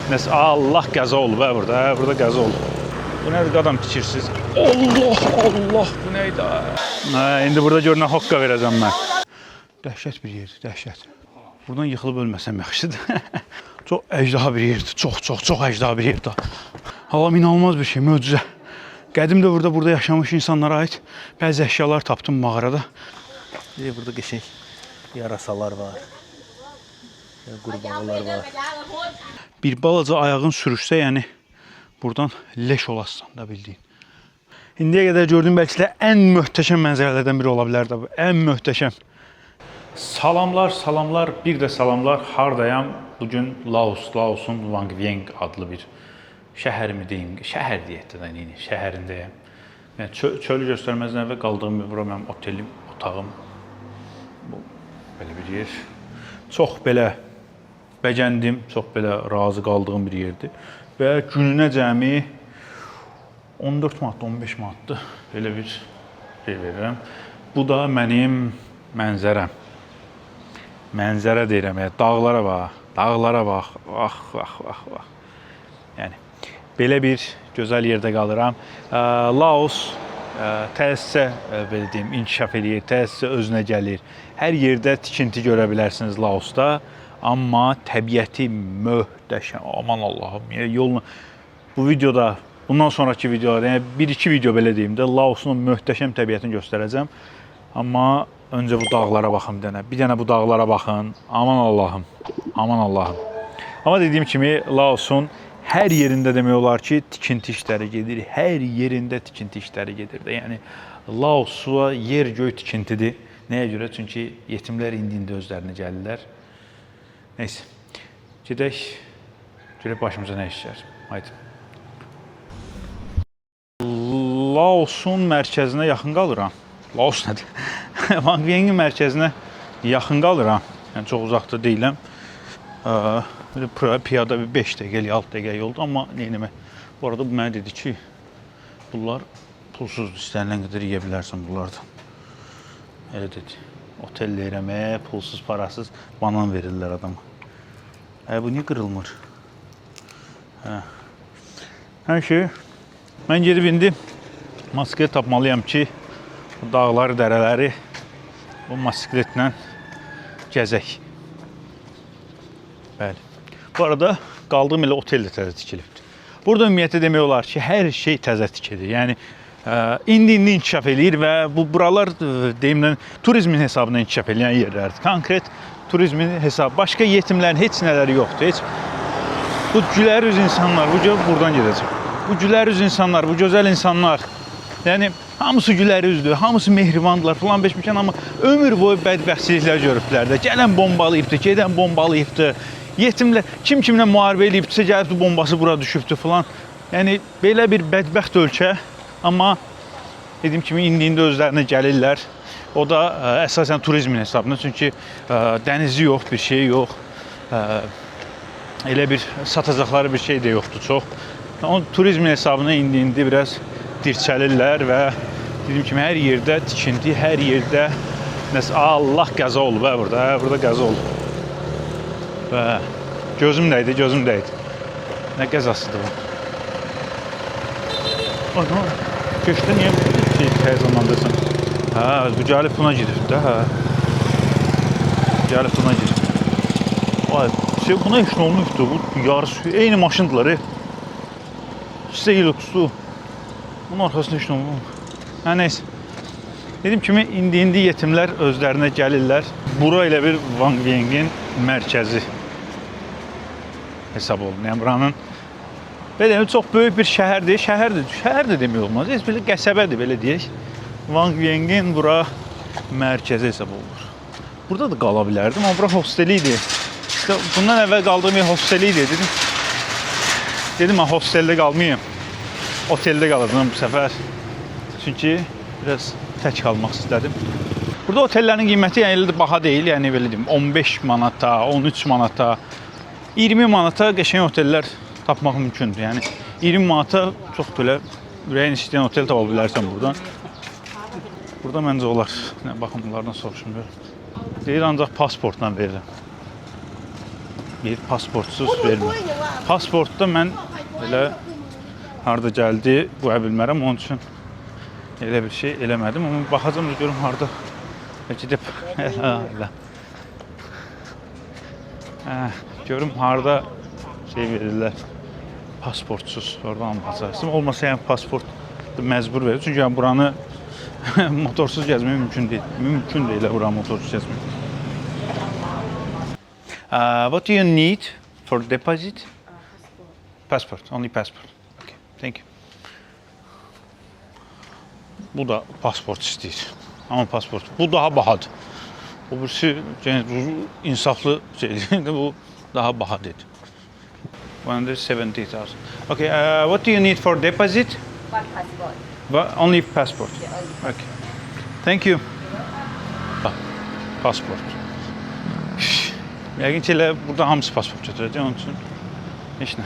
Nəsə Allah qəza olub hə burada. Hə burada qəza olub. Bu nədir qadam tikirsiniz? Allah bu nə idi? Hə indi burada görünən hoqqa verəcəm mən. Dəhşət bir yerdir, dəhşət. Buradan yıxılıb ölməsəm yaxşıdır. Çox əjdaha bir yerdir. Çox əjdaha bir yerdir. Halam inanılmaz bir şey, möcüzə. Qədim dövrdə burada yaşamış insanlara ait bəzi əşyalar tapdım mağarada. Burada qəşəng yarasalar var. Qurbağalar var. Bir balaca ayağın sürüşsə, yəni buradan leş olasın da bildiyin. İndiyə qədər gördüyüm bəlkə də ən möhtəşəm mənzərələrdən biri ola bilər də bu. Ən möhtəşəm. Salamlar, salamlar, bir də salamlar. Hardayam? Bugün Laosun Wangvieng adlı bir şəhər mi deyim? Şəhər deyək də neyini? Şəhərindəyəm. Yəni çölü göstərməzdən əvvəl qaldığım bura mənim otelim, otağım. Bu belə bir yer. Çox belə bəcəndim, çox belə razı qaldığım bir yerdir. Və gününə cəmi 14 manat, 15 manatdır. Belə bir şey verirəm. Bu da mənim mənzərəm. Mənzərə deyirəm, dağlara bax, dağlara bax. Vax. Yəni belə bir gözəl yerdə qalıram. Laos təsisə belə deyim, inkişaf edir, təsisə özünə gəlir. Hər yerdə tikinti görə bilərsiniz Laosda. Amma təbiəti möhtəşəm. Aman Allahım, yolunu bu videoda, bundan sonraki videolarda, yəni 1-2 video belə deyim də Laosun möhtəşəm təbiətini göstərəcəm. Amma öncə bu dağlara baxın bir dənə bu dağlara baxın. Aman Allahım, aman Allahım. Amma dediyim kimi Laosun hər yerində demək olar ki, tikinti işləri gedir. Hər yerində tikinti işləri gedir də. Yəni Laos'a yer göy tikintidir. Nəyə görə? Çünki yetimlər indi özlərinə gəlirlər. Neyse, gedək, görək başımıza nə işlər. Haydi. Laosun mərkəzinə yaxın qalıram. Laos nədir? Wangviengin mərkəzinə yaxın qalıram. Yəni çox uzaqda deyiləm. Piyada 5 dəqiqə, 6 dəqiqə yoldur. Amma neynəmək? Bu arada bu mənə dedi ki, bunlar pulsuzdur. İstənilən qədər yeyə bilərsən bunlardan. Elə dedi. Otel eləməyə, pulsuz, parasız banan verirlər adama. Bu niyə qırılmır? Hər şey. Mən gedib indi motosiklet tapmalıyam ki, bu dağları, dərələri bu motosikletlə gəzək. Bəli. Bu arada qaldığım elə otel də təzə tikilibdir. Burada ümumiyyətlə demək olar ki, hər şey təzə tikilir. Yəni indi inkişaf eləyir və buralar deyimlə turizmin hesabına inkişaf eləyən yerlərdir. Konkret turizmin hesabı, başqa yetimlərin heç nələri yoxdur. Heç bu gülər üz insanlar, bu buradan gedəcək. Bu gülər üz insanlar, bu gözəl insanlar, yəni hamısı gülər üzdür, hamısı mehribandılar falan beşmişən, amma ömür boyu bədbəxtçiliklər görüblər də. Gələn bombalayıbdı, gedən bombalayıbdı. Yetimlər kim kimlə müharibə eləyibdisə gəlibdi, bombası bura düşübdü falan. Yəni belə bir bədbəxt ölkə. Amma dediyim kimi indi özlərinə gəlirlər. O da əsasən turizmin hesabına. Çünki dənizi yox, bir şey yox. Elə bir satacaqları bir şey də yoxdur çox. O turizmin hesabına indi biraz dirçəlirlər və dediyim kimi hər yerdə tikinti, hər yerdə nəsə Allah qəza olub hə burada. Hə burada qəza olub. Və gözüm dəydi, gözüm dəydi. Nə qəzasıdır bu? Ana, keçdə niyə hər zamandasın? Hə, bu gəlib buna girir də, hə. Gəlib buna girir. Ay, buna heç nə olmuşdur, bu yarısı, eyni maşındılar, İkisi Hilux'du. Bunun arxasında heç nə olmuşdur. Hə, neyse. Dediyim kimi, indi yetimlər özlərinə gəlirlər. Bura elə bir Wangviengin mərkəzi hesab olunur. Yəni, buranın belə çox böyük bir şəhərdir. Şəhər də demək olmaz. Heç belə qəsəbədir, belə deyək. Wangviengin bura mərkəzi hesab olunur. Burada da qala bilərdim, amma bura hosteli idi. Bundan əvvəl qaldığım yer hosteli idi. Dedim, mən hosteldə qalmayayım. Oteldə qalırdım bu səfər. Çünki biraz tək qalmaq istədim. Burada otellərin qiyməti yəni baha deyil. Yəni belə deyim, 15 manata, 13 manata, 20 manata qəşəng otellər tapmaq mümkündür. Yəni 20 manata çox belə ürəyin istəyən otel tapa bilərsən buradan. Burada məncə olar. Baxın bunlardan soruşum. Deyir ancaq pasportla verirəm. pasportsuz vermir. Pasportda mən elə harda gəldi qoya bilmərəm. Onun üçün elə bir şey eləmədim. Amma baxacağım görüm harda gedib elə. Görüm harda şey verirlər. Pasportsuz. Oradan alacaqsın. Olmasa yəni pasport məcbur verir. Çünki yəni buranı motorsuz gəzmək mümkün deyil. Mümkün deyil buranı motorsuz gəzmək. What do you need for deposit? Passport. Only passport. Okay. Thank you. Bu da pasport istəyir. Amma pasport. Bu daha bahadır. O birisi insaflı şeydir. Bu daha bahadır. 170,000. Okay. What do you need for deposit? One passport. Only passport. Yeah, only. Okay. Thank you. Pasport. Yəqin ki, elə burada hamısı pasport götürəcək, onun üçün heç nə.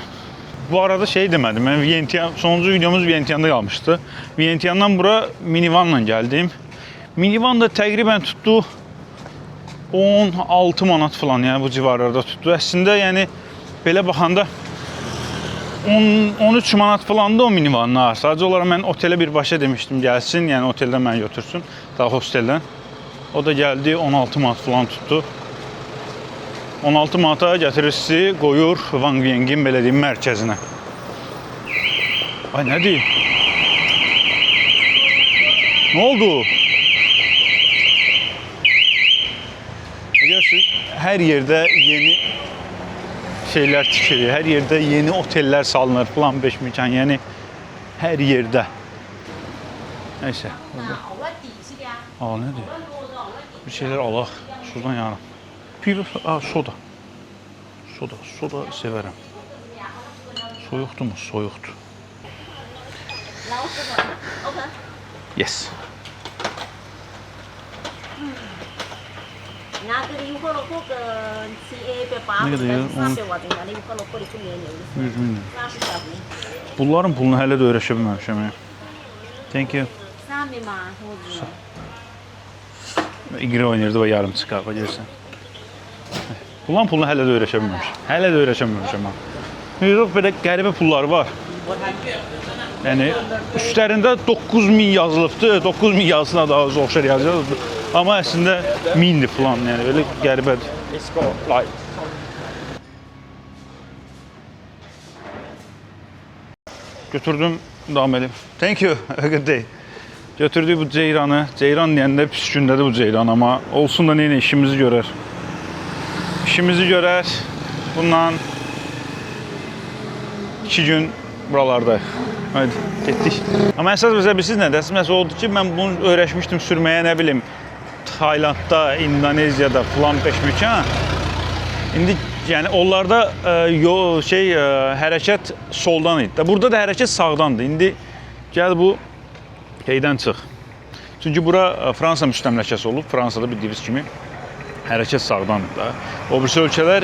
Bu arada şey demədim, mən Vientiane, sonuncu videomuz Vientiane'da qalmışdı. Vientiane'dan bura minivanla gəldim. Minivan da təqribən tutdu 16 manat falan, yəni bu civarlarda tutdu. Əslində, yəni belə baxanda 13 manat falan da o minivanlar. Sadəcə olaraq mən otelə birbaşa demişdim gəlsin, yəni oteldən məni götürsün, daha hosteldən. O da gəldi 16 manat falan tutdu. 16 manata gətirir sizi, qoyur Van Viengin belə deyim mərkəzinə. Ay nədir? Nə oldu? Görürsünüz, hər yerdə yeni şeylər tikilir, hər yerdə yeni otellər salınır, plan 5 mekan, yəni hər yerdə. Neyse. Nədir? Bir şeylər alaq, şuradan yanım. Bir soda. Soda sevərəm. Soyuqdur mu? Soyuqdur. Yes. Bunların pulunu hələ də öyrəşə bilməmişəm. Thank you. İqri oynayırdı və yarım çıxar, gəlsən. Bunların pulunu hələ də öyrəşə bilməmişəm. Hələ də öyrəşə bilməmişəm. Yox, belə qəribə pullar var. Yəni, üstlərində 9.000 yazılıbdır. 9.000 yazısına daha az oxşar yazılır. Amma əslində 1000'dir falan, yəni belə qəribədir. Götürdüm, davam edeyim. Thank you, a good day. Götürdük bu ceyranı. Ceyran deyəndə pis gündədir bu ceyran, amma olsun da neyini işimizi görər. İşimizi görər. Bundan 2 gün buralardayıq. Haydi, getdik. Amma əsas məsələ bilirsiniz nədir? Əsas məsələ oldu ki, mən bunu öyrəşmişdim sürməyə, nə bilim, Taylandda, İndoneziyada falan 5 mekan. İndi yəni onlarda hərəkət soldan idi. Burada da hərəkət sağdandır. İndi gəl bu şeydən çıx. Çünki bura Fransa müstəmləkəsi olub. Fransada bildiyiniz kimi hərəkət sağdandır da. O birisi ölkələr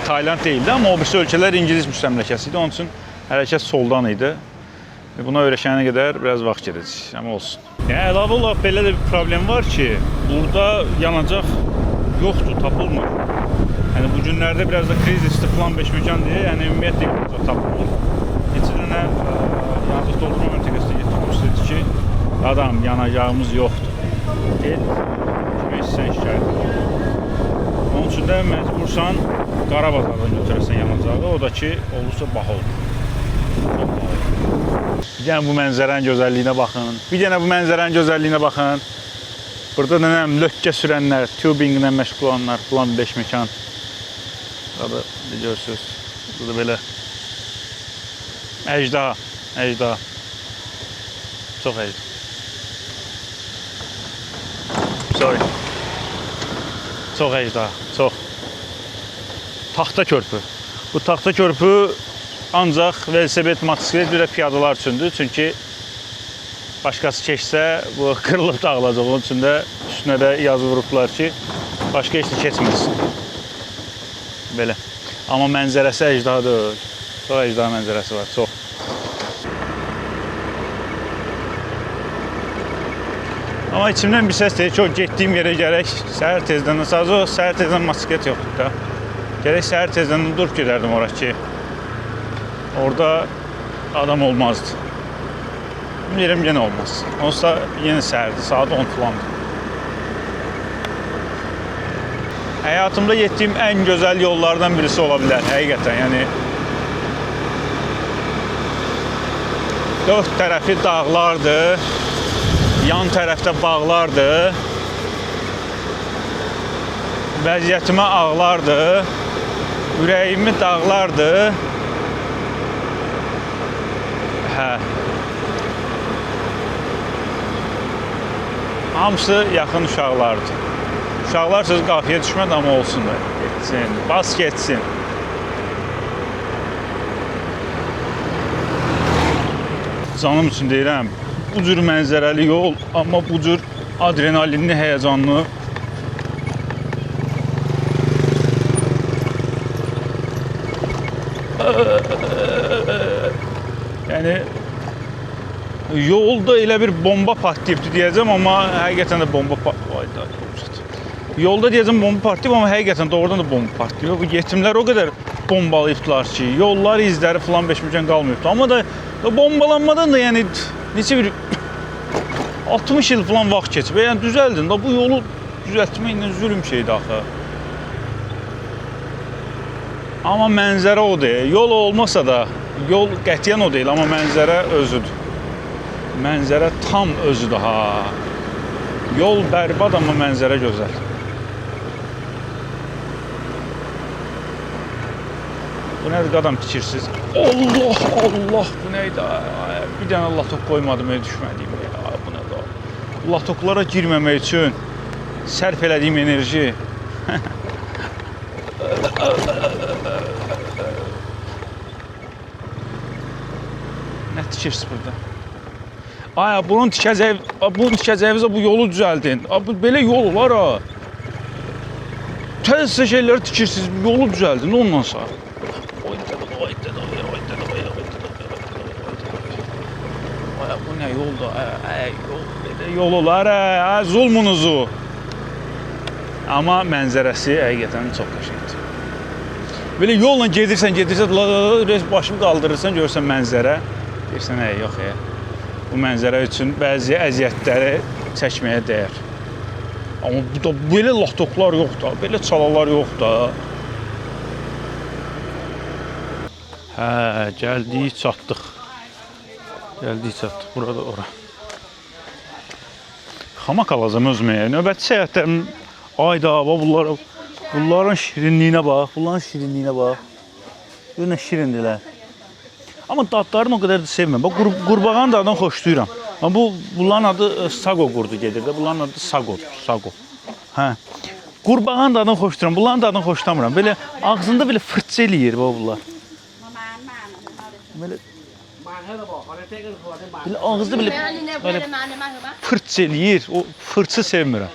Tayland deyildi, amma o birisi ölkələr İngilis müstəmləkəsi idi. Onun üçün hərəkət soldan idi. Buna öyrəşənə qədər biraz vaxt gedəcək, amma olsun. Yəni əlavə olaraq belə də bir problem var ki, burada yanacaq yoxdur, tapılmır. Yəni bu günlərdə biraz da krizisdir plan 5 mekan deyə, yəni ümumiyyətlə yanacaq tapılmır. Neçə dənə yanacaq doldurma məntəqəsində getdik, istədik ki, adam yanacağımız yoxdur. Get, kimi istəyən şikayət edir. Onun üçün də məcbursan qara bazardan götürəsən yanacağı, o da ki, olursa baha olur. Bir dənə bu mənzərənin gözəlliyinə baxın. Bir dənə bu mənzərənin gözəlliyinə baxın. Burada da lökkə sürənlər, tubinglə məşğul olanlar, plan 5 mekan. Burada görürsünüz. Burada belə əcda. Çox əcda. Sorry. Çox əcda, çox. Taxta körpü. Bu taxta körpü ancaq velosiped, motosiklet bir də piyadalar üçündür. Çünki başqası keçsə bu qırılıb dağılacaq. Onun üçün də üstünə də yazı vurublar ki, başqa heç də keçməsin. Belə. Amma mənzərəsi əcdadır. Çox əcda mənzərəsi var, çox. Amma içimdən bir səs deyir ki, o getdiyim yerə gərək səhər tezdən, sadəcə o səhər tezdən motosiklet yoxdur da. Gerek səhər tezdən durub gedərdim ora ki, orada adam olmazdı. Bilirəm, yenə olmaz. Olsa yenə səhərdir, saat 10 falandır. Həyatımda getdiyim ən gözəl yollardan birisi ola bilər, həqiqətən. Yəni, dörd tərəfi dağlardır, yan tərəfdə bağlardır. Vəziyyətimə ağlardır, ürəyimi dağlardır. Hə. Hamısı yaxın uşaqlardır. Uşaqlar söz qapıya düşmədi, amma olsun da. Getsin, bas getsin. Canım üçün deyirəm, bu cür mənzərəli yol, amma bu cür adrenalinli, həyəcanlı. Yəni, yolda elə bir bomba partlayıbdı deyəcəm, amma həqiqətən də bomba partlayıb. Yolda deyəcəm bomba partlayıb, amma həqiqətən doğrudan da bomba partlayıb. Bu yetimlər o qədər bombalayıbdılar ki, yollar izləri falan beşməkən qalmayıbdı. Amma da bombalanmadan da yəni neçə bir 60 il falan vaxt keçib. Yəni düzəldin da bu yolu düzəltməklə zülm şeydir axı. Amma mənzərə o deyil. Yol olmasa da, yol qətiyyən o deyil, amma mənzərə özüdür. Mənzərə tam özüdür ha. Yol bərbad, amma mənzərə gözəl. Bu nədir qadam tikirsiniz? Allah, Allah, bu neydi? Bir dənə latok qoymadım, düşmədiyim. Bu nədir? Latoklara girməmək üçün sərf elədiyim enerji. Nə tikirsiniz burada? Ay, bunun tikəcəyinizə bu yolu düzəldin. Belə yol olar ha. Təzə şeyləri tikirsiniz, yolu düzəldin ondan sonra. Bu nə yoldur? Yol olar ha, zulmunuzu. Amma mənzərəsi həqiqətən çox qəşəngdir. Belə yolla gedirsən, başımı qaldırırsan, görürsən mənzərə. Deyirsən, yox ya. Bu mənzərə üçün bəzi əziyyətləri çəkməyə dəyər. Amma bu da belə latoklar yox da, belə çalalar yox da. Hə, gəldik, çatdıq. Burada ora. Hamak alacağım özməyə. Növbəti səyahətlərim, ayda, bunların şirinliyinə bax, Görün nə şirindirlər. Amma dadlarını o qədər də sevməm. Qurbağanın dadından xoşlayıram. Amma bunların adı sago qurdu gedir də. Bunların adı sago. Hə. Qurbağanın dadından xoşlayıram. Bunların dadından xoşlamıram. Belə ağzında belə fırça eləyir bunlar. Belə ağızda belə fırça eləyir. O fırça sevmirəm.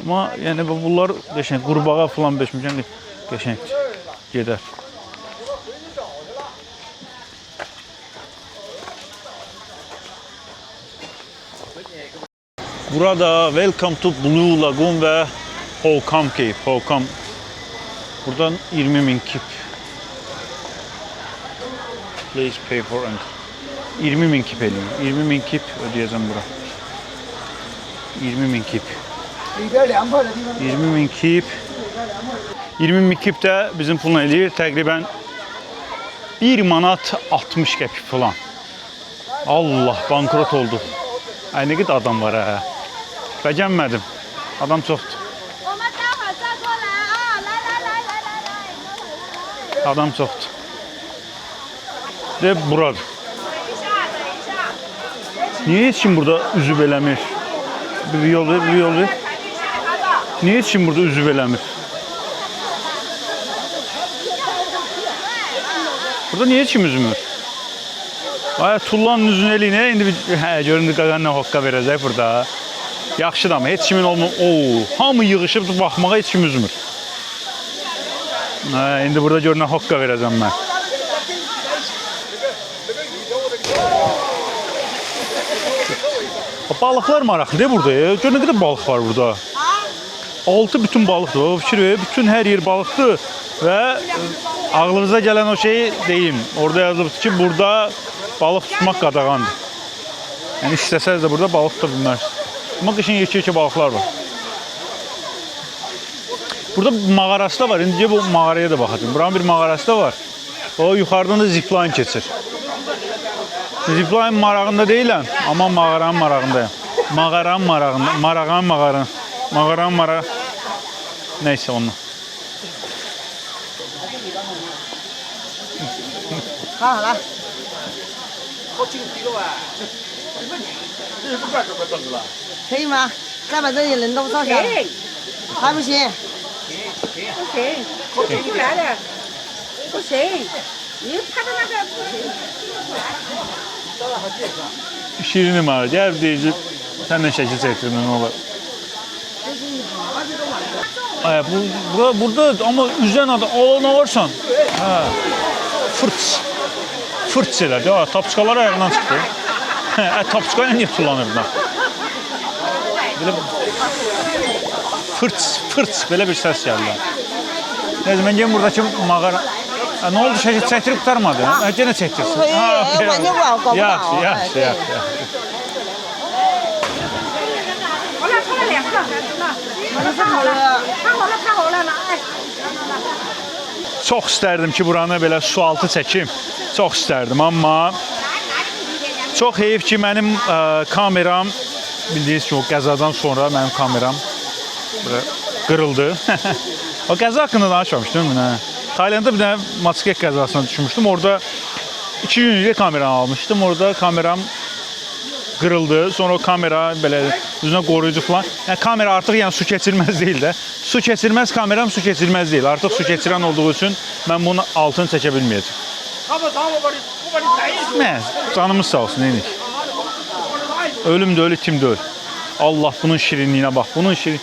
Amma yəni bunlar qəşəng, qurbağa falan beşmişən qəşəngdir. Gedər. Burada Welcome to Blue Lagoon və Holcomb Cave. Buradan 20.000 kip. Please pay for entry. 20.000 kip eləyim. 20.000 kip ödəyəcəm bura. 20.000 kip. 20.000 kip. 20.000 kip də bizim pulun eləyir. Təqribən 1 manat 60 qəpik falan. Allah, bankrot oldu. Ay, nə qədər adam var hə. Bəcənmədim. Adam çoxdur. Adam çoxdur. De buradır. Niyə heç kim burada üzüb eləmir? Bir yol ver. Niyə heç kim burada üzüb eləmir? Burada niyə heç kim üzmür? Ay, tullanın üzünü eləyinə, indi göründü qaqanla hoqqa verəcək burada. Yaxşıdır amma heç kimin olmur. Hamı yığışıb baxmağa heç kim üzmür. İndi burada görünən hoqqa verəcəm mən. Balıqlar maraqlıdır burada. Gör nə qədər balıq var burada. altı bütün balıqdır. O fikir ver, bütün hər yer balıqdır və ağlınıza gələn o şeyi deyim. Orada yazılıbdır ki, burada balıq tutmaq qadağandır. Yəni istəsəz də burada balıq tuta bilmərsiniz. Amma qışın yekə-yekə balıqlar var. Burada mağarası da var. İndi bu mağaraya da baxacağım. Buranın bir mağarası da var. O yuxarıdan da zipline keçir. Zipline marağında deyiləm, amma mağaranın marağındayım. Mağaranın marağında. Mağaranın marağı. Neyse onu.好了，可以吗？再把这些人都照下来，还不行？不行，不出来了，不行，你拍的那个不行。 Şirinim var. Gel deyici. Sen de şəkil çəkdirmən olar. Ay, burada ama üzən adı alana varsan. Hə. Fırts elədi. Ha, tapçıqalar ayağından çıxdı. Tapçıqa ilə niyə tullanırdı? Belə fırts belə bir səs gəldi. Neyse, mən gəlin buradakı mağara. Ne oldu, şəkil çəkdirib qurtarmadı? Gene çəkdirsin. Yaxşı. Çox istərdim ki, buranı belə su altı çəkim. Çox istərdim, amma çox heyif ki, mənim kameram, bildiyiniz ki, o qəzadan sonra mənim kameram qırıldı. O qəza haqqında danışmamışdım. Taylandda bir dənə motosiklet qəzasına düşmüşdüm. Orada 2 günlük kameramı almışdım. Orada kameram qırıldı. Sonra o kamera belə üzünə qoruyucu falan. Yəni kamera artıq yəni su keçirməz deyil də. Su keçirməz kameram su keçirməz deyil. Artıq su keçirən olduğu üçün mən bunun altını çəkə bilməyəcəm. Nə? Canımız sağ olsun, neynik? Ölüm də öl, itim də öl. Allah, bunun şirinliyinə bax. Bunun şirin...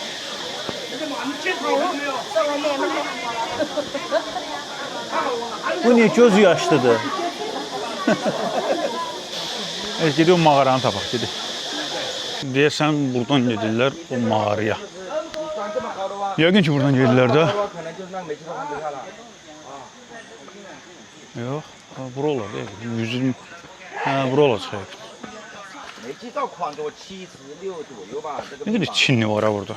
Bu niye gözü yaşlıdır? Evet, gidiyor mağaranı tapaq, gidiyor. Deyəsən buradan gedirlər o mağaraya. Yəqin ki buradan gedirlər də. Yox, bura olar deyil. 120, bura olacaq. Ne qədər Çinli var ha burada?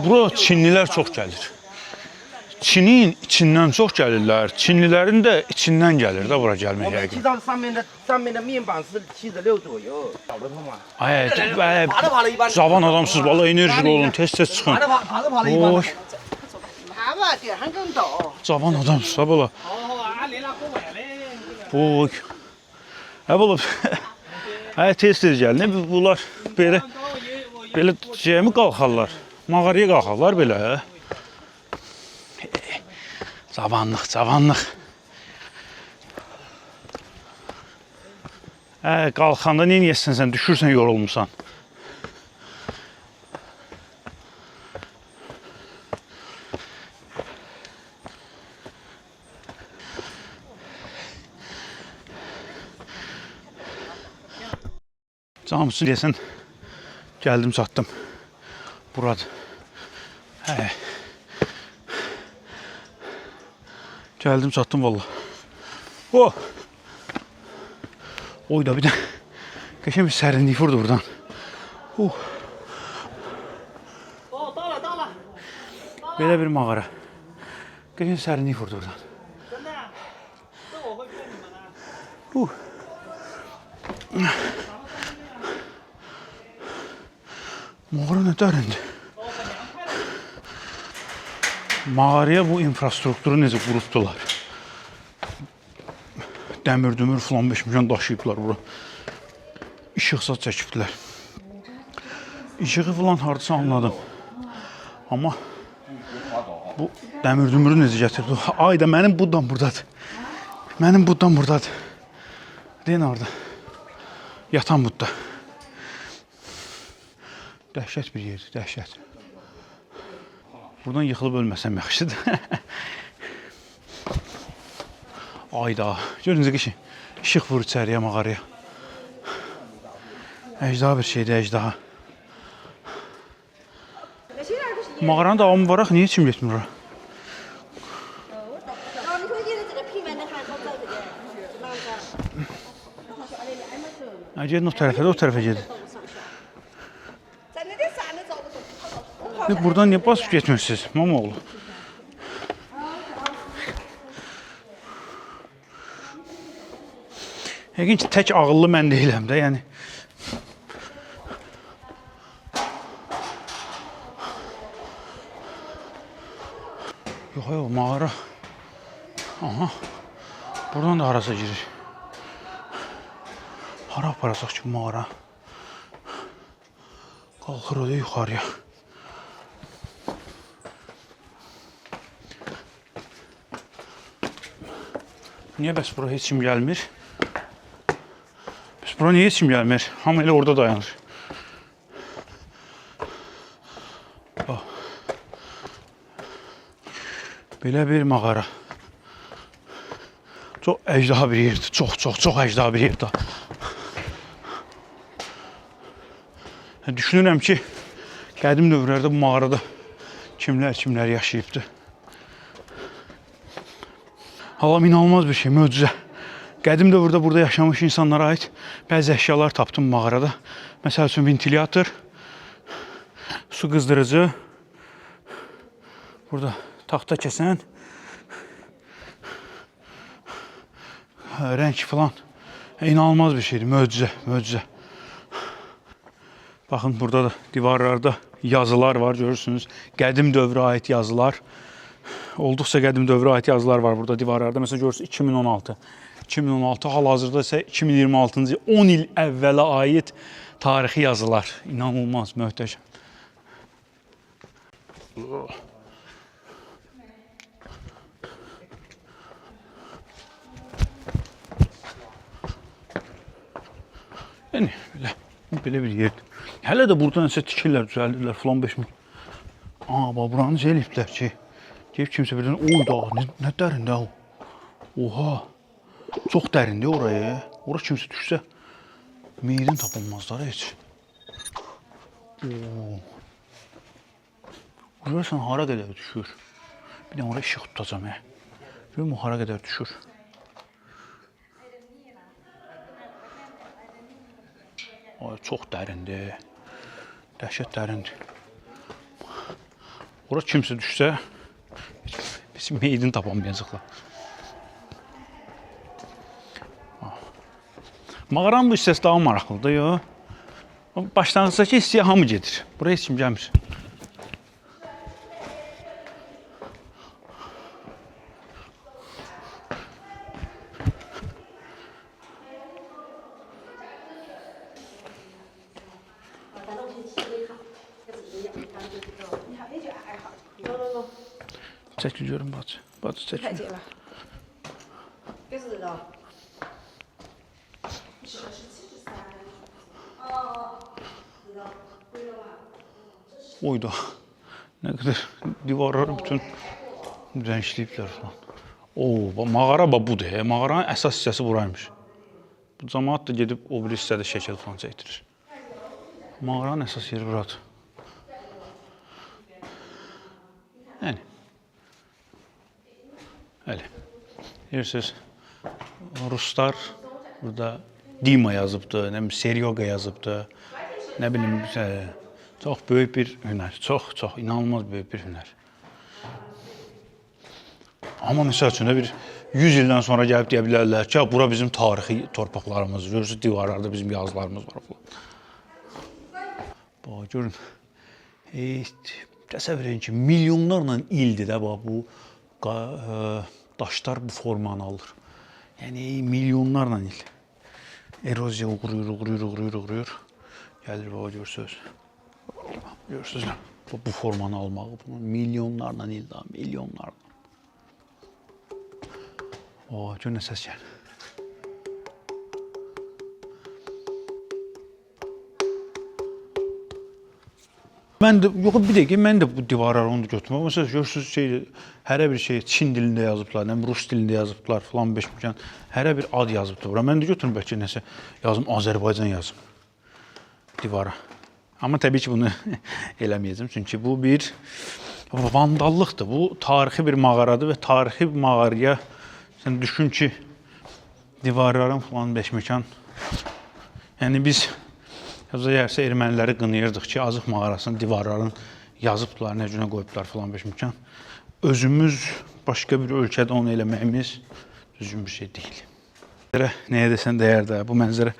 Bura Çinlilər çox gəlir. Çinin içindən çox gəlirlər. Çinlilərin də içindən gəlir də bura gəlmək yəqin. Ay, cavan adamsınız, vallahi enerjili olun, tez-tez çıxın. Oy. Cavan adamsınız, ha bala. Oy. Ha bala. Ay, tez-tez gəlin. Bunlar belə şeymi qalxarlar. Mağaraya qalxarlar belə. Cavanlıq. Qalxanda nə yesən sən, düşürsən, yorulmusan. Camısı desən, gəldim, çatdım. Buradır. Geldim, çattım valla. Oh! Oy da bir de geçen bir serinlik vurdu buradan. Böyle bir mağara. Geçen serinlik vurdu buradan. Mağara ne derindi? Mağaraya bu infrastrukturu necə qurubdular. Dəmir falan 5 milyon daşıyıblar bura. İşıqsat çəkibdilər. İşığı falan hardasa anladım. Amma bu dəmir necə gətirdi? Ay da mənim buddan buradadır. Mənim buddan buradadır. Deyin orada. Yatan budda. Dəhşət bir yerdir, dəhşət. Buradan yıxılıb ölməsəm yaxşıdır. Ayda. Görünüz ki, işıq vurur içəriyə, mağaraya. Əcdaha bir şeydir, əcdaha. Mağaranın davamı var axı, niyə heç kim getmir ora? 哦，你说印的这个平面的还好找这个，哪个？ Ay, gedin o tərəfə də, o tərəfə gedin. 在那点山都找不着。 Buradan niyə basıb getmirsiniz, Mamoğlu? Yəqin ki, tək ağıllı mən deyiləm də, yəni. Yox, yox, mağara. Aha, buradan da harasa girir. Hara aparasaq ki, mağara. Qalxır o da yuxarıya. Niyə bəs bura heç kim gəlmir? Bəs bura niyə heç kim gəlmir? Hamı elə orada dayanır. Bax. Belə bir mağara. Çox əcdaha bir yerdir. Çox əcdaha bir yerdir. Düşünürəm ki, qədim dövrlərdə bu mağarada kimlər yaşayıbdı. Halam inanılmaz bir şey, möcüzə. Qədim dövrdə burada yaşamış insanlara ait bəzi əşyalar tapdım mağarada. Məsəl üçün ventilyator, su qızdırıcı, burada taxta kəsən, rəng falan. İnanılmaz bir şeydir, möcüzə. Baxın, burada da divarlarda yazılar var, görürsünüz. Qədim dövrə ait yazılar. Olduqca qədim dövrə ait yazılar var burada divarlarda. Məsələn, görürsünüz 2016. 2016, hal-hazırda isə 2026-cı 10 il əvvələ aid tarixi yazılar. İnanılmaz, möhtəşəm. Yəni, belə bir yerdir. Hələ də burada nəsə tikirlər, düzəldirlər falan 5 min. Bax, buranı şey eləyiblər ki, deyib kimsə birdən, oy da, nə dərində o? Oha, çox dərində oraya. Ora kimsə düşsə, meyidin tapılmazlar heç. Görürsən, hara qədər düşür. Bir də oraya işıq tutacam. Görürüm, o hara qədər düşür. Çox dərindir. Dəhşət dərindir. Ora kimsə düşsə, biz meyidini tapamayacaqlar. Mağaranın bu hissəsi daha maraqlıdır, yox? Başlanğıcdakı hissəyə hamı gedir. Buraya heç kim gəlmir. Çəkil görüm bacı. Bacı çəkil. 太紧了。这是的。 Oyda. Nə qədər divarları bütün rəngləyiblər falan. Mağara budur. Mağaranın əsas hissəsi buraymış. Bu cəmaət də gedib o bir hissədə şəkil falan çəkdirir. Mağaranın əsas yeri buradır. Yəni. Əli. Bilirsiniz, Ruslar burada Dima yazıbdı, nə bilim, Seryoga yazıbdı. Nə bilim, çox böyük bir hünər. Çox, inanılmaz böyük bir hünər. Amma məsəl üçün bir 100 ildən sonra gəlib deyə bilərlər ki, bura bizim tarixi torpaqlarımız, görürsünüz, divarlarda bizim yazılarımız var falan. Bax, görün. Təsəvvür edin ki, milyonlarla ildir də bu daşlar bu formanı alır. Yəni, milyonlarla il. Eroziya uğruyur. Gəlir, baba, görürsünüz. Görürsünüz, bu formanı almağı. Milyonlarla il daha, milyonlarla. Gör nə səs gəlir. Mən də, yox, bir dəqiqə, mən də bu divarları onu da götürməm. Məsələn, görürsünüz, hərə bir şey Çin dilində yazıblar, Rus dilində yazıblar, filan 5 milyon, hərə bir ad yazıbdır bura. Mən də götürüm, bəlkə nəsə yazım, Azərbaycan yazım divara. Amma təbii ki bunu eləməyəcəm. Çünki bu bir vandallıqdır. Bu tarixi bir mağaradır və tarixi bir mağaraya sən düşün ki divarların falan beşməkan. Yəni biz yazarsa erməniləri qınayırdıq ki, Azıq mağarasının divarların yazıbdılar, nə cünə qoyublar falan beşməkan. Özümüz başqa bir ölkədə onu eləməyimiz düzgün bir şey deyil. Nəyə desən dəyər də. Bu mənzərə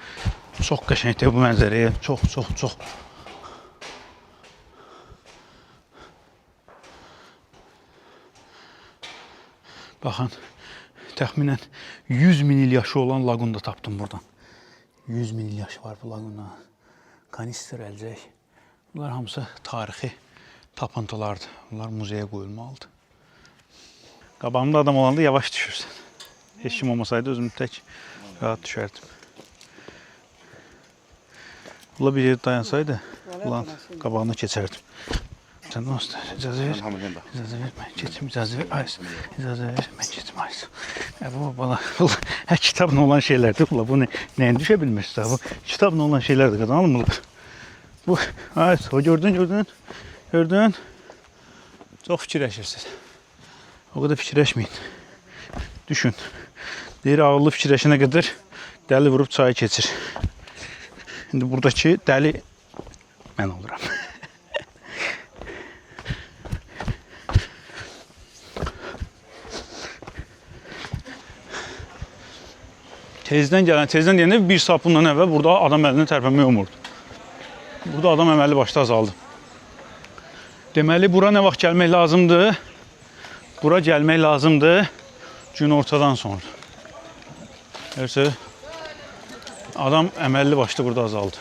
çox qəşəngdir. Bu mənzərəyə çox. Baxın, təxminən 100 min il yaşı olan laqunda tapdım buradan. 100 min il yaşı var bu laquna. Kanister, əlcək. Bunlar hamısı tarixi tapıntılardır. Bunlar muzeyə qoyulmalıdır. Qabağımda adam olanda yavaş düşürsən. Heç kim olmasaydı özümü tək rahat düşərdim. Bunlar bir yeri dayansaydı, bunların qabağına keçərdim. Sən dost, icazə ver. İcazə ver, mən keçim, icazə ver. Ayız, icazə ver, mən keçim, ayız. Bu bala, hə kitabla olan şeylərdir. Bu nəyin düşə bilmirsə, bu kitabla olan şeylərdir, qazanılmırlar. Bu, ayız, o gördün. Çox fikirləşirsiniz. O qədər fikirləşməyin. Düşün. Deyir, ağıllı fikirləşənə qədər dəli vurub çayı keçir. İndi buradakı dəli mən oluram. Tezdən deyəndə bir saat bundan əvvəl burada adam əlini tərpənmək olmurdu. Burada adam əməlli başda azaldı. Deməli, bura nə vaxt gəlmək lazımdır? Bura gəlmək lazımdır gün ortadan sonra. Görsə, adam əməlli başda burada azaldı.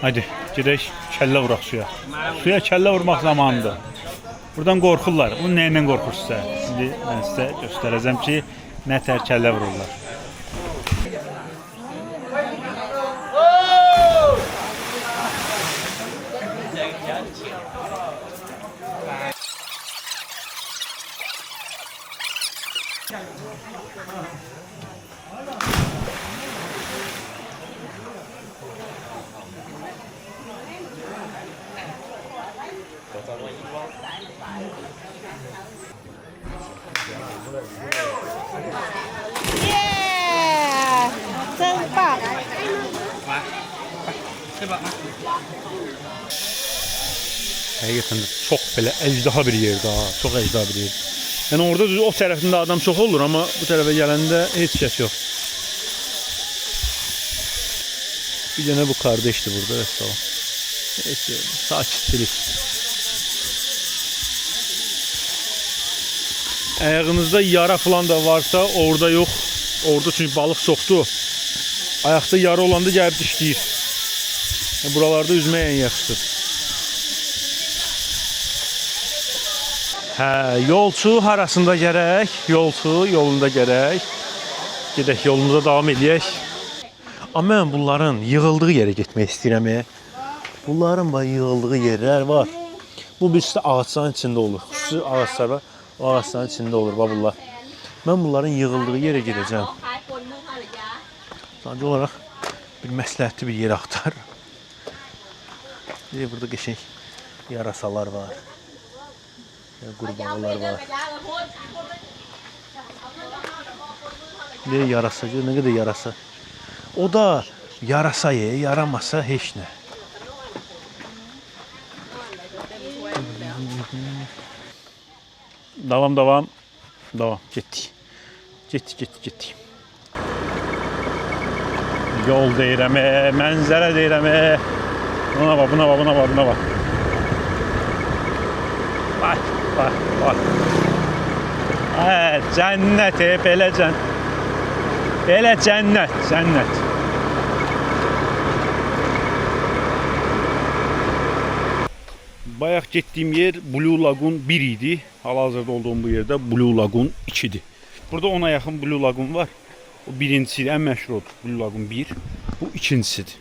Haydi, gedək kəllə vuraq suya. Suya kəllə vurmaq zamanıdır. Buradan qorxurlar. Bu nəylə qorxursa? Şimdi mən sizə göstərəcəm ki, nə tər kəllə vururlar. Həqiqətən də çox belə əcdaha bir yerdir ha, çox əcdaha bir yerdir. Yəni orada düz o tərəfində adam çox olur, amma bu tərəfə gələndə heç kəs yox. Bir dənə bu kardeşdir burada, vəssalam. Heç sakitçilik. Ayağınızda yara falan da varsa orada yox. Orada çünki balıq çoxdur. Ayaqda yara olanda gəlib dişləyir. Buralarda üzmək ən yaxşıdır. Hə, yolçu harasında gərək? Yolçu yolunda gərək. Gedək yolumuza davam edək. Amma mən bunların yığıldığı yerə getmək istəyirəm. Bunların yığıldığı yerlər var. Bu birisi ağaçların içində olur. Xüsusi ağaçlar var. O ağaçların içində olur bunlar. Mən bunların yığıldığı yerə gedəcəm. Sadəcə olaraq bir məsləhətli bir yer axtar. Burada qəşəng yarasalar var. Qurbağalar var. Ne yarasa, ne kadar yarasa. O da yarasa yaramasa heç nə. Davam. Getdik. Yol deyirəm, mənzərə deyirəm. Buna bax. Bax. Cənnət, belə cənnət. Bayaq getdiyim yer Blue Lagoon 1 idi. Hal-hazırda olduğum bu yerdə Blue Lagoon 2'dir. Burada ona yaxın Blue Lagoon var. O birincisidir, ən məşhur Blue Lagoon 1. Bu ikincisidir.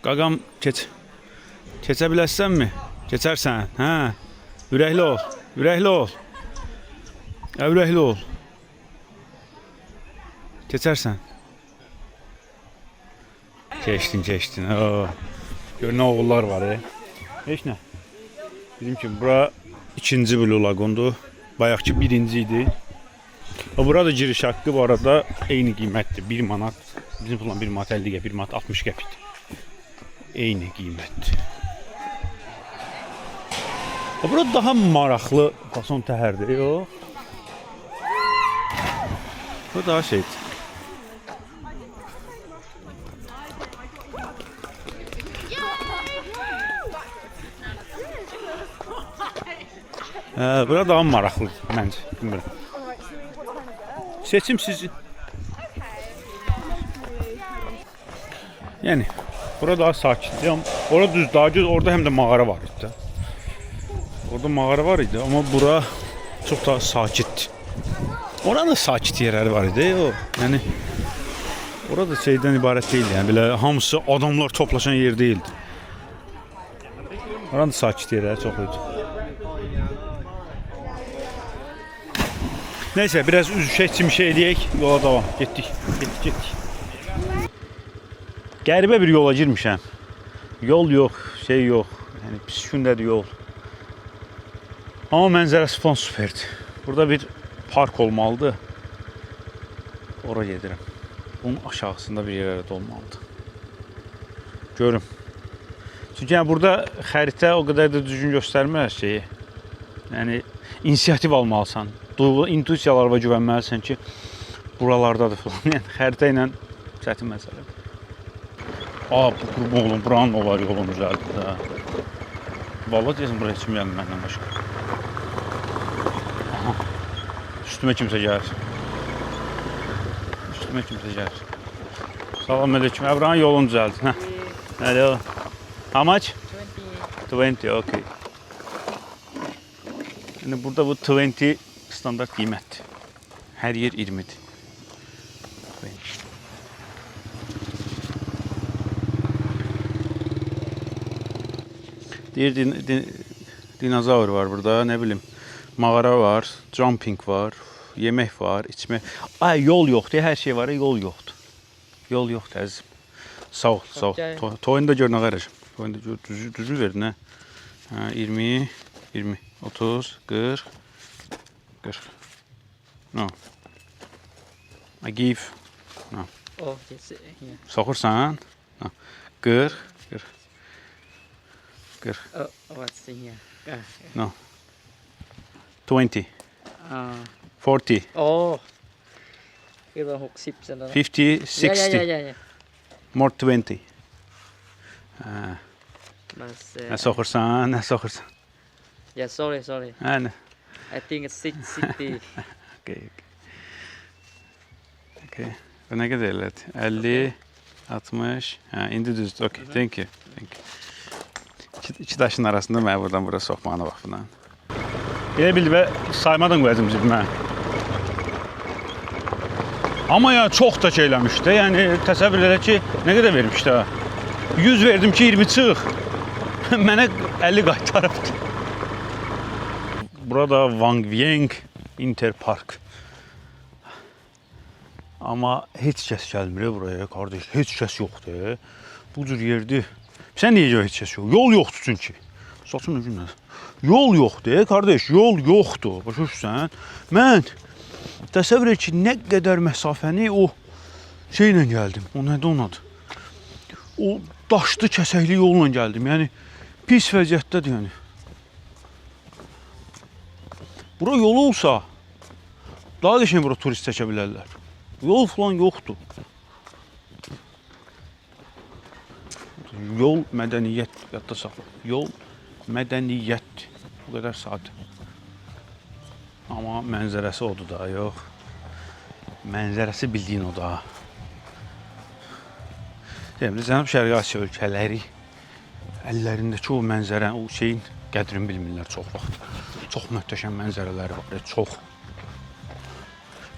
Qaqam, keçə bilərsənmi? Keçərsən, hə? Ürəkli ol. Ürəkli ol. Keçərsən. Keçdin. Gör nə oğullar var. Heç nə. Bizim kimi bura ikinci Blue Lagoon'dur. Bayaqki birinci idi. Burada giriş haqqı bu arada eyni qiymətdir. 1 manat. Bizim pulla 1 manat 50 qəpik, 1 manat 60 qəpikdir. Eyni qiymətdir. Burada daha maraqlı fason təhərdir, yox? Bu daha şeydir. Bura daha maraqlı məncə, bilmirəm. Seçim sizin. Yəni, bura daha sakitdir. Orada düz daha göz, orada həm də mağara var idi. Orada mağara var idi, amma bura çox daha sakitdir. Orada da sakit yerləri var idi. Yəni, orada şeydən ibarət deyildi. Yəni, belə hamısı adamlar toplaşan yer deyildi. Orada da sakit yerləri çox idi. Neyse, biraz üzüşək eləyək, yola davam. Getdik. Qəribə bir yola girmişəm. Yol yox, şey yox. Yəni, pis gündədir yol. Amma mənzərəsi falan süperdir. Burada bir park olmalıdır. Ora gedirəm. Bunun aşağısında bir yerlərdə olmalıdır. Görüm. Çünki yəni, burada xəritə o qədər də düzgün göstərməz şeyi. Yəni, inisiativ almalısan. İntuisiyalarına güvənməlisən ki, buralardadır falan. Yəni, xəritə ilə çətin məsələdir. Bu qurban olun, buranın olar yolun düzəldir. Valla deyəsən, buraya heç kim gəlmir məndən başqa. Aha. Üstümə kimsə gəlir. Salam əleykum. Buranın yolunu düzəldir. Alo. How much? 20, okay. Yəni, burada bu 20 standart qiymətdir. Hər yer 20'dir. Deyir, dinozavr var burada, nə bilim, mağara var, jumping var, yemək var, içmək. Yol yoxdur, hər şey var, yol yoxdur. Yol yoxdur, əzizim. Sağ ol. Toyunda gör nə qarışım. Toyunda düzü verdin, hə? 20, 30, 40. No. I give. No. Oh, yes, yeah. Soxursan? No. 40. Oh, what's in here? No. 20. Uh, 40. oh. Kira 60 sana. 50, 60. Yeah. More 20. Mas, Nə soxursan? yeah, sorry. Nə? I think it's 60. Okay. Bu nə qədər elədi? 50, 60. İndi düzdür. Okay, thank you. İki daşın arasında mənə buradan bura soxmağına bax buna. Elə bildi və saymadan qoyacam cibimə. Amma ya çox da şey eləmişdi. Yəni təsəvvür elə ki, nə qədər vermişdi ha? 100 verdim ki 20 çıx. Mənə 50 qaytarıbdı. Burada Wang Vieng Interpark. Amma heç kəs gəlmir buraya, qardaş. Heç kəs yoxdur. Bu cür yerdir. Sən niyə heç kəs yox? Yol yoxdur çünki. Saçın ucundan. Yol yoxdur, qardaş. Yol yoxdur. Başa düşürsən? Mən təsəvvür et ki, nə qədər məsafəni o şeylə gəldim. O nədir onun adı? O daşlı kəsəkli yolla gəldim. Yəni pis vəziyyətdədir yəni. Bura yol olsa daha qəşəng bura turist çəkə bilərlər. Yol falan yoxdur. Yol mədəniyyət, yadda saxla. Yol mədəniyyət. Bu qədər sadə. Amma mənzərəsi odur da, yox. Mənzərəsi bildiyin o da. Deyəmdə, Cənub-Şərqi Asiya ölkələri əllərindəki o mənzərə, o şeyin qədrini bilmirlər çox vaxt. Çox möhtəşəm mənzərələri var, çox.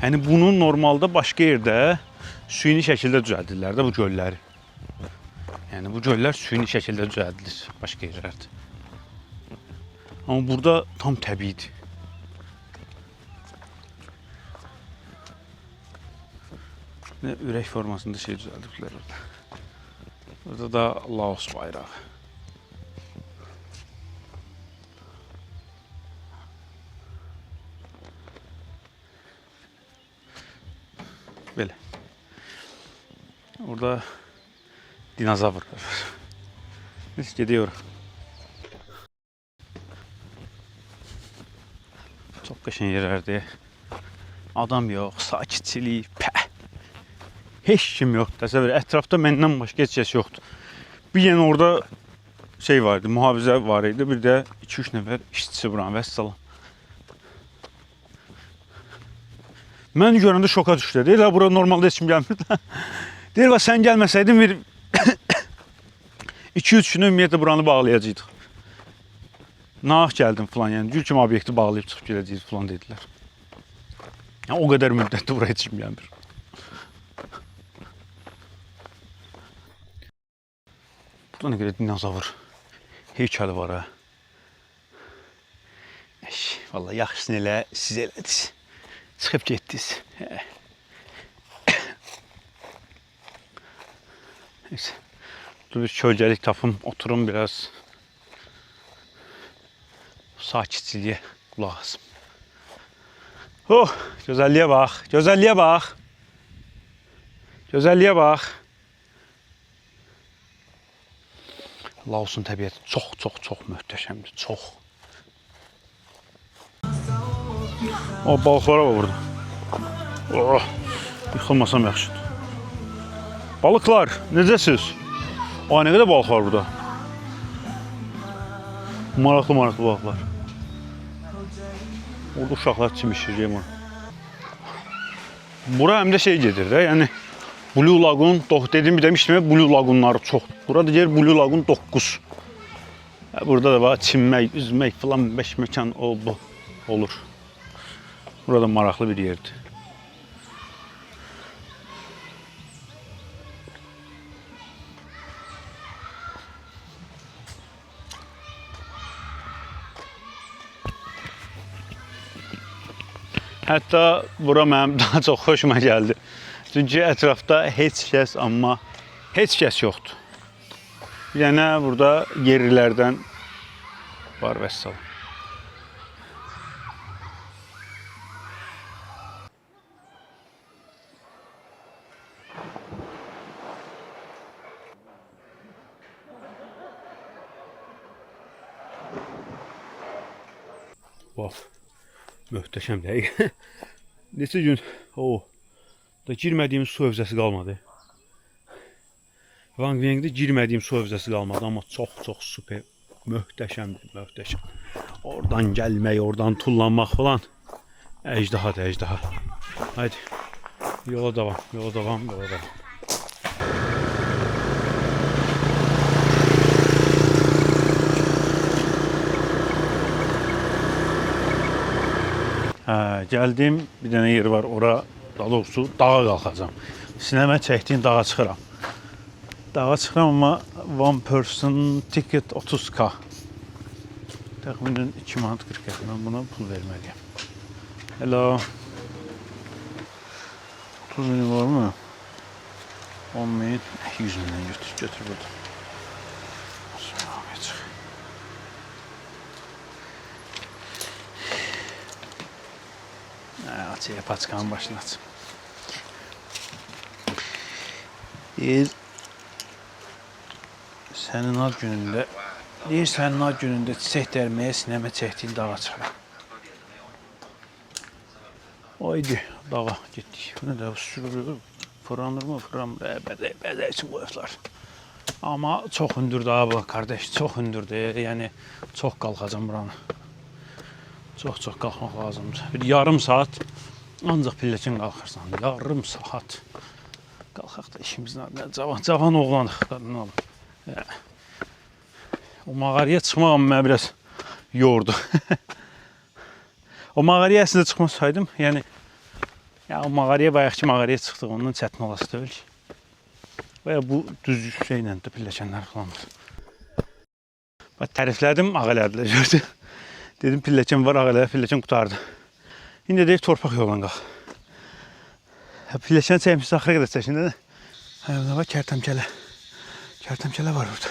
Yəni, bunu normalda başqa yerdə süni şəkildə düzəldirlər də bu gölləri. Yəni, bu göllər süni şəkildə düzəldilir başqa yerlərdə. Amma burada tam təbiidir. Ürək formasında şey düzəldiblər orada. Burada da Laos bayrağı. Belə. Orada dinozavr var. Biz gidiyoruz. Çok qəşəng yerlərdir. Adam yox, sakitçilik, pəh. Heç kim yox. Təsəvvür, ətrafda məndən başqa heç kəs yoxdur. Bir yəni orada şey vardı, mühafizə var idi. Bir də 2-3 nəfər işçisi buranın, vəssalam. Mən görəndə şoka düşdü. Deyirlər, bura normalda heç kim gəlmir. Deyir, sən gəlməsəydin bir 2-3 günü ümumiyyətlə buranı bağlayacaqdıq. Nağ gəldim falan, yəni gül kimi obyekti bağlayıb çıxıb gələcəyik falan dedilər. Yəni, o qədər müddətdə buraya heç kim gəlmir. Burada nə qədər dinozavr heykəli var ha. Vallahi yaxşısını elə siz elədiniz. Çıxıb getdiniz. Neyse. Burada bir kölgəlik tapım, oturum biraz. Sakitçiliyə qulaq asım. Oh, gözəlliyə bax, gözəlliyə bax. Gözəlliyə bax. Laosun təbiəti çox möhtəşəmdir, çox. O, balıqlara var burada. Oh, yıxılmasam yaxşıdır. Balıqlar, necəsiz? Ay, nə qədər balıq var burada? Maraqlı balıqlar. Orada uşaqlar çimişir, yemur. Bura həm də şey gedir də, yəni Blue Lagoon, dediyim demişdim, Blue Lagoonları çoxdur. Burada deyir Blue Lagoon 9. Burada da var çimmək, üzmək falan, 5 məkan bu olur. Burada maraqlı bir yerdir. Hətta bura mənim daha çox xoşuma gəldi. Çünki ətrafda heç kəs, amma heç kəs yoxdur. Bir dənə burada yerlilərdən var, vəssalam. Vaf, möhtəşəm deyil. Neçə gün da girmədiyim su hövzəsi qalmadı. Vangliyengdə girmədiyim su hövzəsi qalmadı, amma çox super, möhtəşəmdir, möhtəşəm. Oradan gəlmək, oradan tullanmaq falan. Əcdahadır, əcdaha. Haydi, yola davam, yola davam, yola davam. Gəldim, bir dənə yer var, ora, daha doğrusu dağa qalxacam. Sinəmə çəkdiyim dağa çıxıram. Dağa çıxıram, amma one person ticket 30k. Təxminən 2 manat 40 qəpik. Mən buna pul verməliyəm. Hello. 30 min var mı? 10 min, 100 mindən götür burada. Açıya paçkanın başını açım. Sənin ad günündə çiçək dərməyə sinəmə çəkdiyin dağa çıxıram. Haydi, dağa getdik. Bu nə də sürülür, fırlanır mı? Fırlanmır, bəzək üçün qoyublar. Amma çox hündürdür ha bu, kardeş, çox hündürdür. Yəni, çox qalxacam buranı. Çox qalxmaq lazımdır. Bir yarım saat ancaq pilləkən qalxırsan. Yarım saat. Qalxaq da işimizdən cavan oğlanıq. O mağaraya çıxmaq amma biraz yordu. O mağaraya əslində çıxmasaydım, yəni o mağaraya bayaqki mağaraya çıxdıq, ondan çətin olası deyil ki. Və ya bu düz şeylə də pilləkənlər falandır. Təriflədim, ağələdilər, gördü. Dedim pilləkən var, ağələdilər, pilləkən qutardı. İndi deyib torpaq yoldan qalx. Pilləkəni çəkmişsə axıra qədər çəkində də. Burada var, kərtəmkələ. Kərtəmkələ var burada.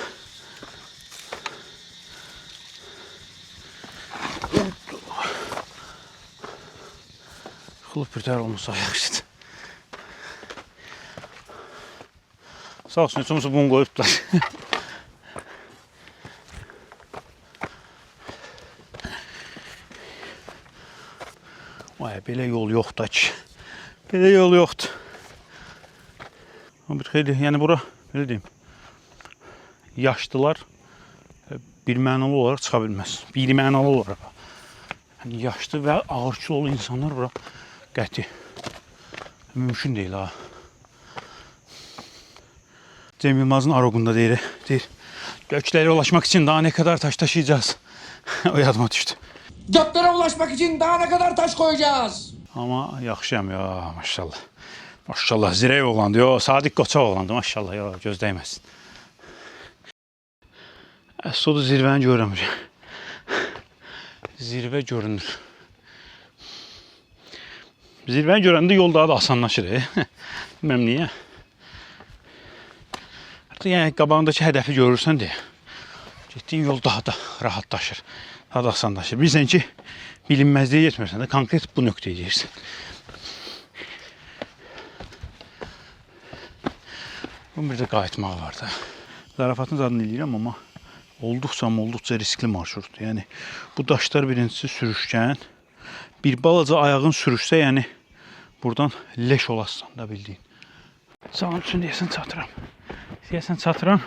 Xılıb bir tər olmasa yaxşıdır. Sağ olsun, heç olmasa bunu qoyublar. Vay, belə yol yoxdur ki. Belə yol yoxdur. Bir xeyli, yəni bura, belə deyim, yaşlılar birmənalı olaraq çıxa bilməz. Birmənalı olaraq. Yəni, yaşlı və ağır kilolu insanlar bura qəti. Mümkün deyil ha. Cem Yılmaz'ın arogunda deyir. Göklere ulaşmak için daha ne kadar taş taşıyacağız? O yadıma düştü. Göklere ulaşmak için daha ne kadar taş koyacağız? Ama yaxşıyam ya, maşallah. Maşallah, zirey oğlandı. Yo, Sadiq Qoçaq oğlandı, maşallah. Yo, göz dəyməsin. Soda zirvəni görəmir. Zirvə görünür. Zirvəni görəndə yol daha da asanlaşır. Bilməm niyə. Yəni, qabağındakı hədəfi görürsən deyə. Getdiyin yol daha da rahatlaşır. Daha da asanlaşır. Bilirsən ki, bilinməzliyə getmirsən də konkret bu nöqtəyə deyirsən. Bunun bir də qayıtmağı var da. Zarafatın zadını eləyirəm, amma olduqca riskli marşrutdur. Yəni, bu daşlar birincisi sürüşkən. Bir balaca ayağın sürüşsə, yəni, buradan leş olasın da bildiyin. Sağın üçün deyəsən çatıram. Deyəsən çatıram.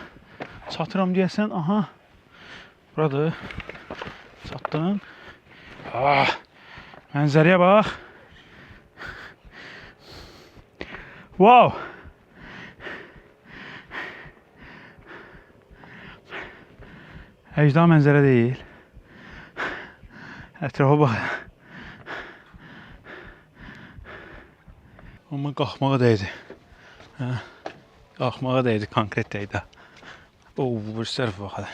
Çatıram deyəsən, aha. Buradır. Çatdın. Ah, mənzərəyə bax. Wow. Əcda mənzərə deyil. Ətrafa bax. Amma qalxmağa dəydi. Qalxmağa dəydi, konkret dəydi. Bu sərf bax hələ.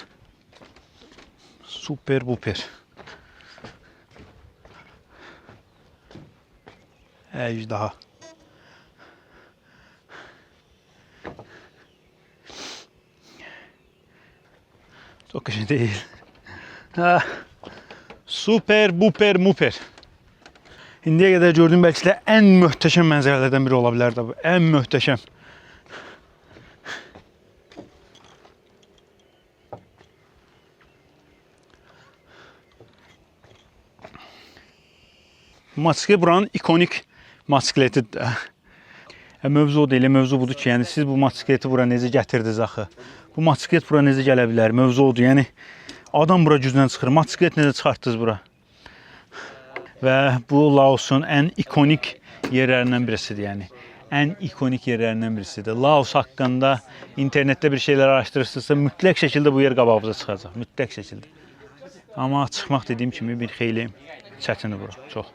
Super buper. Əcda. Çok kaşın değil. Super, buper, muper. İndiyə qədər gördüyüm belki de en möhtəşəm mənzərələrdən biri ola bilər də bu. En möhtəşəm. Motosiklet buranın ikonik motosikletidir. Mövzu o deyil, mövzu budur ki, yəni siz bu motosikleti bura necə gətirdiniz axı? Bu motosiklet bura necə gələ bilər? Mövzu odur, yəni adam bura gücdən çıxır, motosiklet necə çıxartdınız bura? Və bu Laosun ən ikonik yerlərindən birisidir, yəni. Ən ikonik yerlərindən birisidir. Laos haqqında internetdə bir şeylər araşdırırsınızsa, mütləq şəkildə bu yer qabağınıza çıxacaq, mütləq şəkildə. Amma çıxmaq dediyim kimi bir xeyli çətindir bura, çox.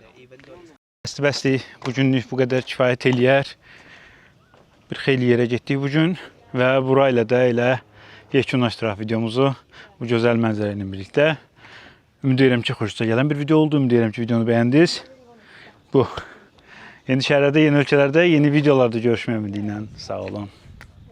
Bəsli, bugünlük bu qədər kifayət eləyər. Bir xeyli yerə getdik bugün və burayla da elə yekunlaşdıraq videomuzu bu gözəl mənzərə ilə birlikdə. Ümid edirəm ki, xoşunuza gələn bir video oldu. Ümid edirəm ki, videonu bəyəndiniz. Bu yeni şəhərlərdə, yeni ölkələrdə, yeni videolarda görüşmək ümidi ilə. Sağ olun.